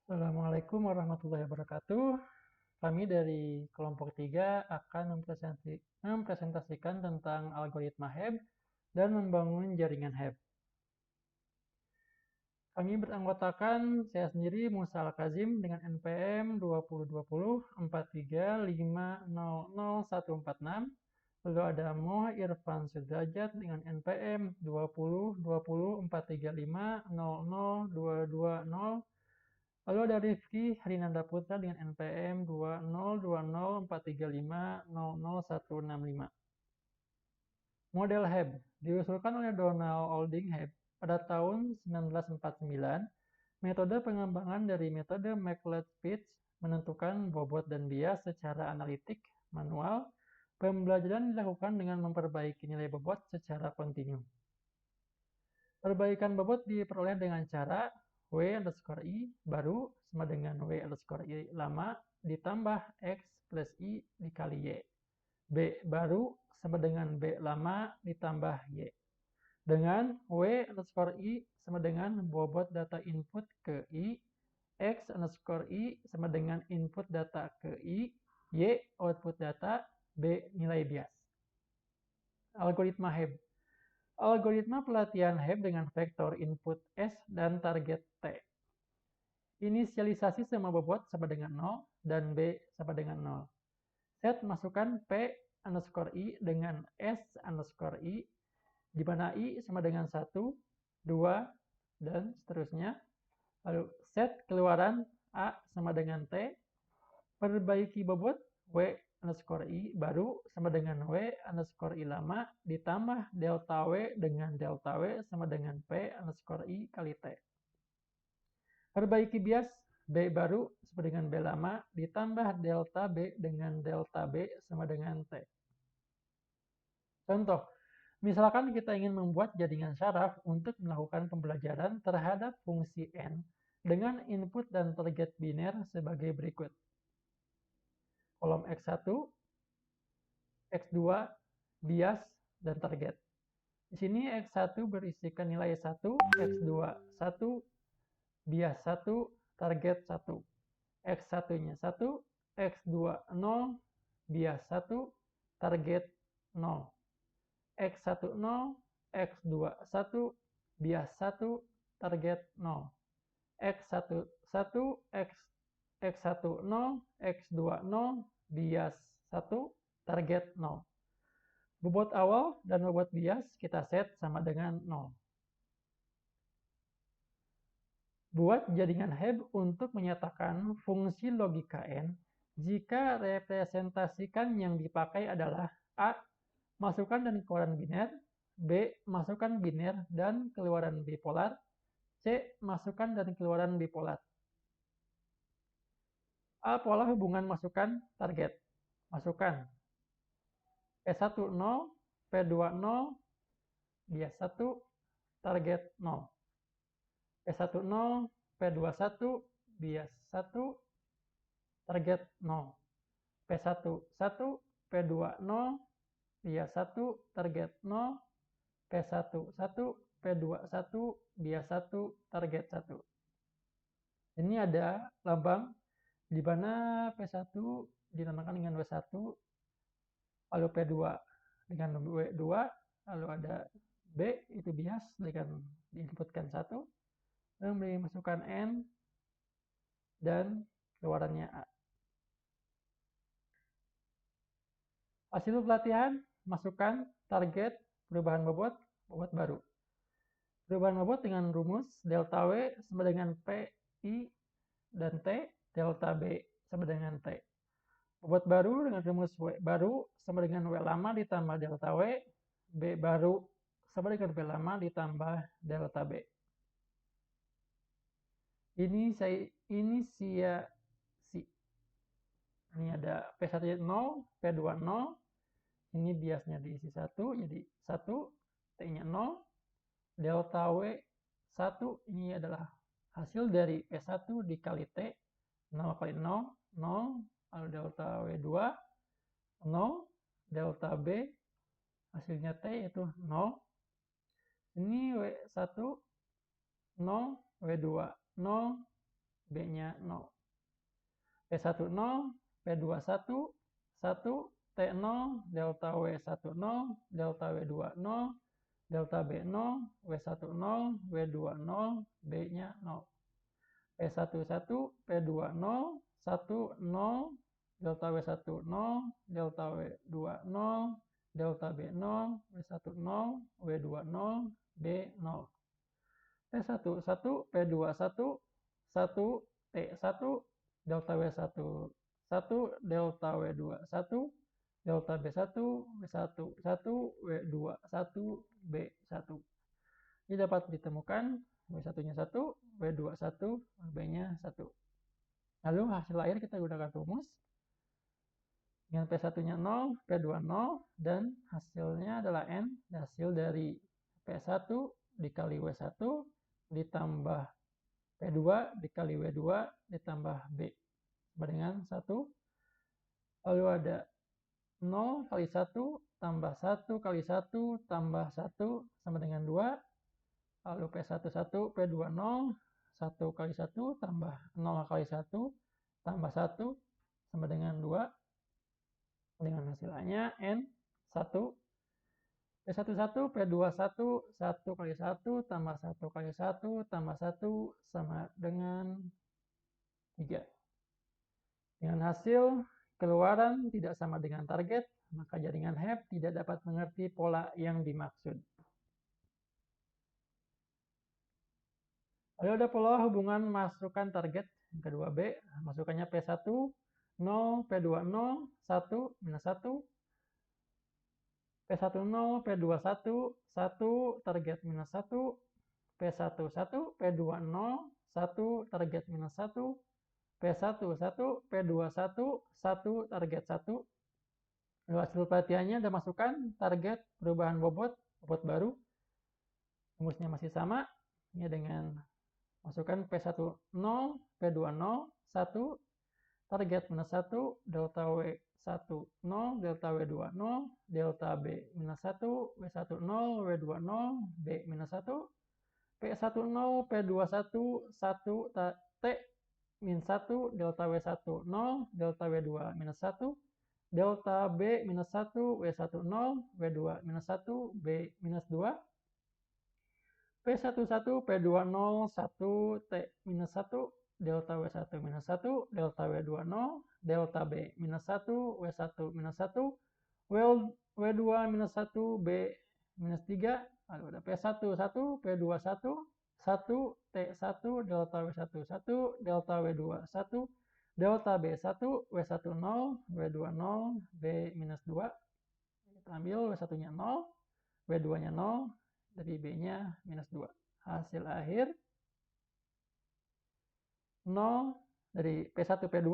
Assalamualaikum warahmatullahi wabarakatuh. Kami dari kelompok 3 akan mempresentasikan tentang algoritma Hebb dan membangun jaringan Hebb. Kami beranggotakan saya sendiri Musa Al-Kazim dengan NPM 202043500146. Lalu ada Moh Irfan Sudrajat dengan NPM 202043500220. Lalu ada Rifki Harinanda Putra dengan NPM 202043500165. Model Hebb diusulkan oleh Donald Olding Hebb pada tahun 1949. Metode pengembangan dari metode Maclaurin-Fitch menentukan bobot dan bias secara analitik manual. Pembelajaran dilakukan dengan memperbaiki nilai bobot secara kontinu. Perbaikan bobot diperoleh dengan cara W_I baru sama dengan W_I lama ditambah X plus I dikali Y. B baru sama dengan B lama ditambah Y. Dengan W_I sama dengan bobot data input ke I, X_I sama dengan input data ke I, Y output data, B nilai bias. Algoritma Hebb. Algoritma pelatihan Hebb dengan vektor input S dan target T. Inisialisasi semua bobot sama dengan 0 dan B sama dengan 0. Set masukkan P_I dengan S_I, di mana I sama dengan 1, 2, dan seterusnya. Lalu set keluaran A sama dengan T, perbaiki bobot W_I baru sama dengan W_I lama ditambah delta W dengan delta W sama dengan P_I kali T. Perbaiki bias B baru sama dengan B lama ditambah delta B dengan delta B sama dengan T. Contoh, misalkan kita ingin membuat jaringan syaraf untuk melakukan pembelajaran terhadap fungsi N dengan input dan target biner sebagai berikut. Kolom X1, X2, bias, dan target. Di sini X1 berisikan nilai 1, X2 1, bias 1, target 1. X1-nya 1, X2 0, bias 1, target 0. X1 0, X2 1, bias 1, target 0. X1 1, X1 0, X2 0, bias 1, target 0. Bobot awal dan bobot bias kita set sama dengan 0. Buat jaringan Hebb untuk menyatakan fungsi logika N jika representasikan yang dipakai adalah A. Masukan dan keluaran biner, B. Masukan biner dan keluaran bipolar, C. Masukan dan keluaran bipolar. A. Pola hubungan masukan target. Masukan P1 0, P2 0, bias 1, target 0. P1 0, P2 1, bias 1, target 0. P1 1, P2 0, bias 1, target 0. P1 1, P2 1, bias 1, target 1. Ini ada lambang di mana P1 dinamakan dengan W1, lalu P2 dengan W2, lalu ada B itu bias dengan diinputkan 1, lalu dimasukkan N dan keluarannya A. Hasil pelatihan, masukkan target, perubahan bobot, bobot baru. Perubahan bobot dengan rumus delta W sama dengan PI dan T, delta B sama dengan T. Bobot baru dengan rumus W baru sama dengan W lama ditambah delta W, B baru sama dengan W lama ditambah delta B. Inisiasi. Ini ada P1 0, P2 0. Ini biasnya diisi 1, jadi 1, T-nya 0. Delta W 1 ini adalah hasil dari P1 dikali T, 0 kali 0, 0, lalu delta W2, 0, delta B, hasilnya T yaitu 0. Ini W1, 0, W2, 0, B-nya 0. P10, P21, 1, T0, delta W10, delta W20, delta B0, W10, W20, B-nya 0. P11, P20, 1, 0, delta W10, delta W20, delta B0, W10, W20, B0. P11, P21, 1, T1, delta W1, 1, delta W21, delta B1, W1, 1, W2, 1, B1. Ini dapat ditemukan W1-nya 1, W2 1, B-nya 1. Lalu hasil akhir kita gunakan rumus. Dengan P1-nya 0, P2 0, dan hasilnya adalah N. Hasil dari P1 dikali W1 ditambah P2 dikali W2 ditambah B sama dengan 1. Lalu ada 0 kali 1 tambah 1 kali 1 tambah 1 sama dengan 2. Lalu P11, P20, 1 kali 1 tambah 0 kali 1 tambah 1 sama dengan 2. Dengan hasilnya N 1. P11, P21, 1 kali 1 tambah 1 kali 1 tambah 1 sama dengan 3. Dengan hasil keluaran tidak sama dengan target, maka jaringan HEP tidak dapat mengerti pola yang dimaksud. Lalu ada pola hubungan masukan target. Yang kedua B, masukannya P1, 0, P20, 1, minus 1. P10, P21, 1, target minus 1. P11, P20, 1, target minus 1. P11, P21, 1, target 1. Lalu hasil pelatihannya ada masukan target perubahan bobot baru. Rumusnya masih sama. Ya, dengan masukkan P10, P20, 1, target minus 1, delta W10, 0, delta W20, delta B minus 1, W10, W20, B minus 1, P10, P21, 1, T min 1, delta W1, 0, delta W2 minus 1, delta B minus 1, W1, 0, W2 minus 1, B minus 2, P11, P20, 1, T minus 1, delta W1 minus 1, delta W20, delta B minus 1, W1 minus 1, W2 minus 1, B minus 3, lalu ada P11, P21, 1, T1, delta W1 1, delta W2 1, delta B1, W1 0, W2 0, B minus 2. Kita ambil W1-nya 0, W2-nya 0, dari B-nya minus 2. Hasil akhir 0 dari P1, P2,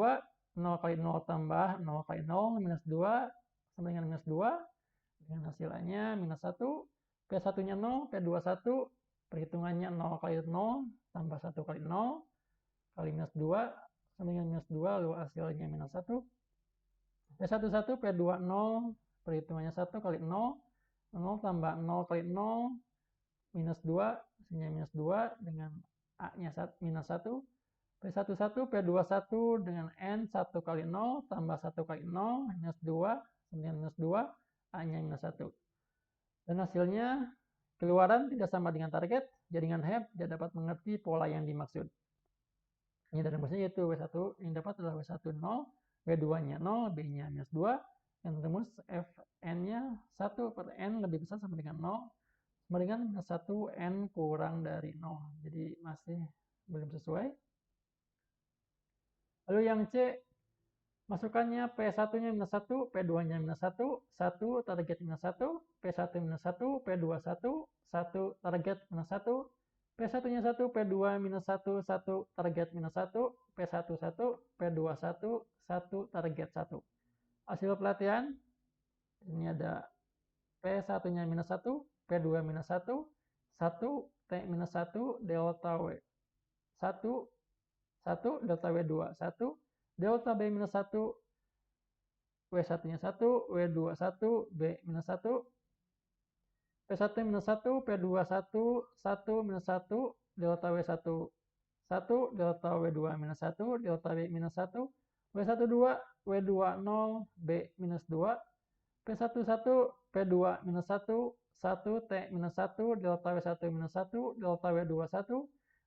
0 kali 0 tambah 0 kali 0, minus 2, sama dengan minus 2. Dengan hasilnya minus 1. P1-nya 0, P21, perhitungannya 0 kali 0, tambah 1 kali 0, kali minus 2, sama dengan minus 2, lalu hasilnya minus 1. P11, P20, perhitungannya 1 kali 0, 0 tambah 0 kali 0, minus 2, hasilnya minus 2, dengan A-nya minus 1. P11, P21 dengan N 1 kali 0, tambah 1 kali 0, minus 2, kemudian minus 2, A-nya minus 1. Dan hasilnya, keluaran tidak sama dengan target, jaringan HEP tidak dapat mengerti pola yang dimaksud. Ini dari rumusnya yaitu W1 yang dapat adalah W1 0, W2-nya 0, B-nya minus 2, yang rumus Fn-nya 1 per N lebih besar sama dengan 0, sama dengan minus 1 N kurang dari 0. Jadi masih belum sesuai. Lalu yang C, masukannya P1-nya minus 1, P2-nya minus 1, 1, target minus 1, P1 minus 1, P2 1, 1, target minus 1, P1-nya 1, P2 minus 1, 1, target minus 1, P1 1, P2 1, 1, target 1. Hasil pelatihan, ini ada P1-nya minus 1, P2 minus 1, 1, T minus 1, delta W 1, 1, delta W2 1, delta B minus 1, W1-nya 1, W2 1, B minus 1, P1 minus 1, P2 1, 1 minus 1, delta W1 1, delta W2 minus 1, delta B minus 1, W12, W20, B minus 2, P11, P2 minus 1, 1, T minus 1, delta W1 minus 1, delta W21,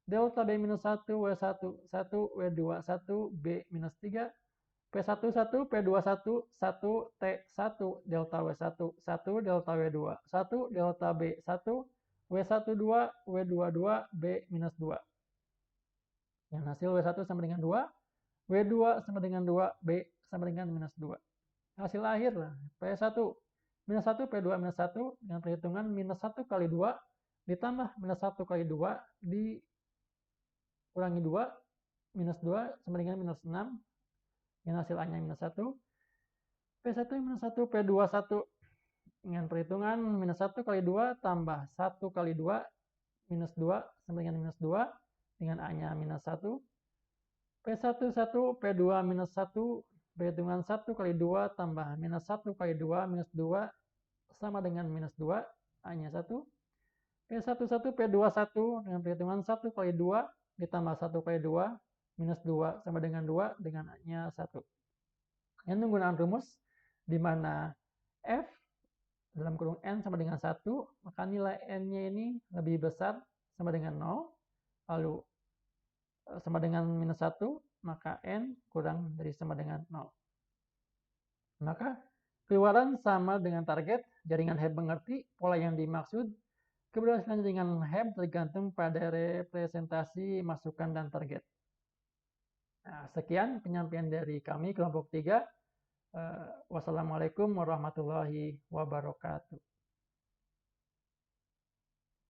delta B minus 1, W1, 1, W21, B minus 3, P11, P21, 1, T1, delta W1, 1, delta W2, 1, delta B 1, W12, W22, B minus 2. Yang hasil W1 sama dengan 2, W2 sama dengan 2, B sama dengan minus 2. Hasil akhir P1 minus 1, P2 minus 1 dengan perhitungan minus 1 kali 2 ditambah minus 1 kali 2 dikurangi 2, minus 2 sama dengan minus 6, yang hasil A-nya minus 1. P1 minus 1, P2 1 dengan perhitungan minus 1 kali 2 tambah 1 kali 2, minus 2 sama dengan minus 2, dengan A-nya minus 1. P1 1, P2 minus 1, perhitungan 1 kali 2 tambah minus 1 kali 2, minus 2 sama dengan minus 2, A-nya 1. P1 1, P2 1 dengan perhitungan 1 kali 2 ditambah 1 kali 2, minus 2 sama dengan 2, dengan A-nya 1. Yang menggunakan rumus di mana F dalam kurung N sama dengan 1, maka nilai N-nya ini lebih besar sama dengan 0, lalu sama dengan minus 1, maka N kurang dari sama dengan 0. Maka keluaran sama dengan target, jaringan Hebb mengerti pola yang dimaksud, keberhasilan jaringan Hebb tergantung pada representasi masukan dan target. Nah, sekian penyampaian dari kami kelompok 3. Wassalamualaikum warahmatullahi wabarakatuh.